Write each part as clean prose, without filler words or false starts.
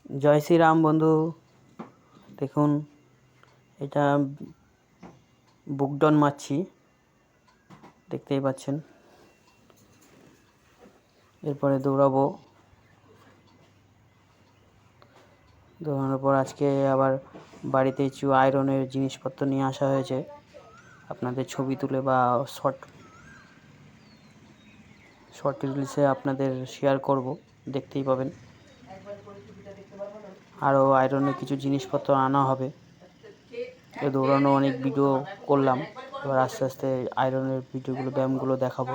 জয় শ্রীরাম বন্ধু। দেখুন, এটা বুকডন মারছি, দেখতেই পাচ্ছেন। এরপরে দৌড়ানোর পর আজকে আবার বাড়িতে কিছু আয়রনের জিনিসপত্র নিয়ে আসা হয়েছে, আপনাদের ছবি তুলে বা শর্ট রিলসে আপনাদের শেয়ার করব, দেখতেই পাবেন। আরও আয়রনের কিছু জিনিসপত্র আনা হবে। দৌড়ানো অনেক ভিডিও করলাম, এবার আস্তে আস্তে আয়রনের ভিডিওগুলো, ব্যায়ামগুলো দেখাবো,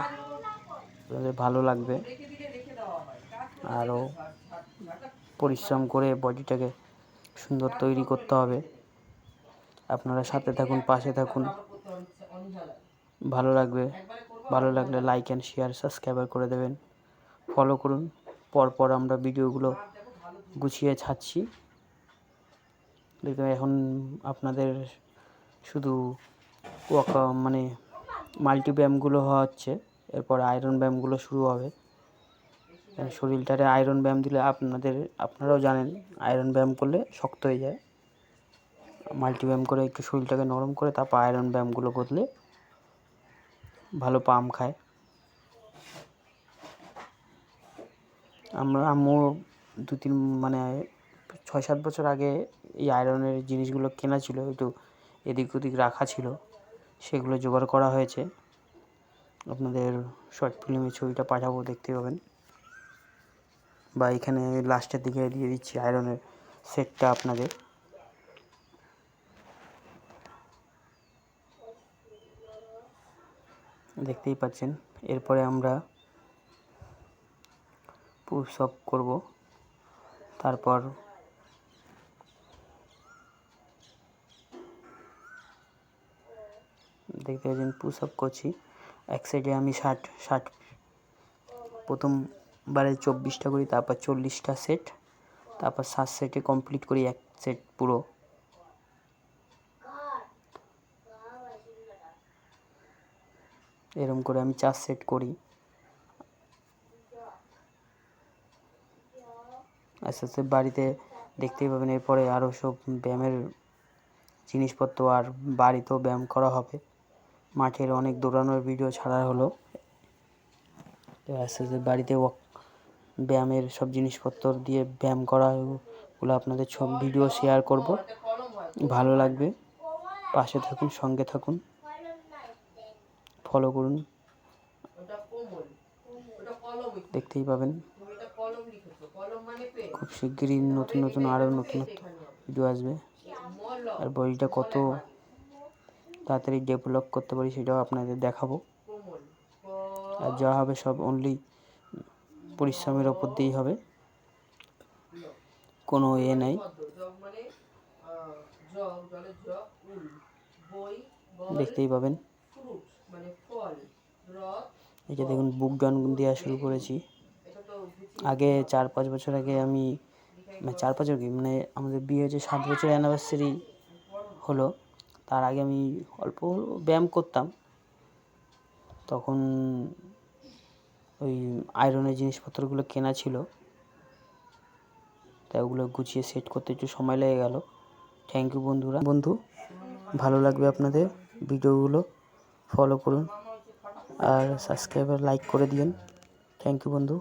আপনাদের ভালো লাগবে। আরও পরিশ্রম করে বডিটাকে সুন্দর তৈরি করতে হবে। আপনারা সাথে থাকুন, পাশে থাকুন, ভালো লাগবে। ভালো লাগলে লাইক অ্যান্ড শেয়ার, সাবস্ক্রাইব করে দেবেন, ফলো করুন। পরপর আমরা ভিডিওগুলো গুছিয়ে ছাড়ছি। দেখুন, এখন আপনাদের শুধু মাল্টি ব্যায়ামগুলো হচ্ছে, এরপর আয়রন ব্যায়ামগুলো শুরু হবে। শরীরটারে আয়রন ব্যায়াম দিলে আপনারাও জানেন, আয়রন ব্যায়াম করলে শক্ত হয়ে যায়। মাল্টি ব্যায়াম করে একটু শরীরটাকে নরম করে তারপর আয়রন ব্যায়ামগুলো করলে ভালো পাম্প খায়। আম্মু 6-7 বছর আগে এই আয়রনের জিনিসগুলো কেনা ছিল, একটু এদিক ওদিক রাখা ছিল, সেগুলো জোগাড় করা হয়েছে। আপনাদের শর্ট ফিল্মে ছবিটা পাঠাবো, দেখতে পাবেন। বা এখানে লাস্টের দিকে দিয়ে দিচ্ছি আয়রনের সেটটা আপনাদের। দেখতেই পাচ্ছেন। এরপরে আমরা পুশ আপ করব, তারপর দেখতে পাচ্ছেন পুশ আপ করছি। এক সাইডে আমি 60 প্রথমবারে 24টা করি, তারপর 40টা সেট, তারপর 7 সেটে কমপ্লিট করি এক সেট পুরো। এরকম করে আমি 4 সেট করি। আস্তে আস্তে বাড়িতে দেখতেই পাবেন। এরপরে আরও সব ব্যায়ামের জিনিসপত্র, আর বাড়িতেও ব্যায়াম করা হবে। মাঠের অনেক দৌড়ানোর ভিডিও ছাড়া হলো, আস্তে আস্তে বাড়িতে ব্যায়ামের সব জিনিসপত্র দিয়ে ব্যায়াম করাগুলো আপনাদের সব ভিডিও শেয়ার করব, ভালো লাগবে। পাশে থাকুন, সঙ্গে থাকুন, ফলো করুন, দেখতেই পাবেন। খুব শিগগিরই নতুন আরও নতুন ভিডিও আসবে। আর বডিটা কত তাড়াতাড়ি ডেভেলপ করতে পারি সেটাও আপনাদের দেখাবো। আর যা হবে সব অনলি পরিশ্রমের ওপর দিয়েই হবে, কোনো নেই। দেখতেই পাবেন। এই যে দেখুন, বুক ডাউন দেওয়া শুরু করেছি। আগে 4-5 বছর আগে আমি 4-5 কি আমাদের বিয়ে হয়েছে 7 বছর অ্যানিভার্সারি হলো, তার আগে আমি অল্প ব্যায়াম করতাম। তখন ওই আয়রনের জিনিসপত্রগুলো কেনা ছিল, তাই ওগুলো গুছিয়ে সেট করতে একটু সময় লেগে গেল। থ্যাংক ইউ বন্ধু, ভালো লাগবে আপনাদের ভিডিওগুলো, ফলো করুন আর সাবস্ক্রাইব আর লাইক করে দিন। থ্যাংক ইউ বন্ধু।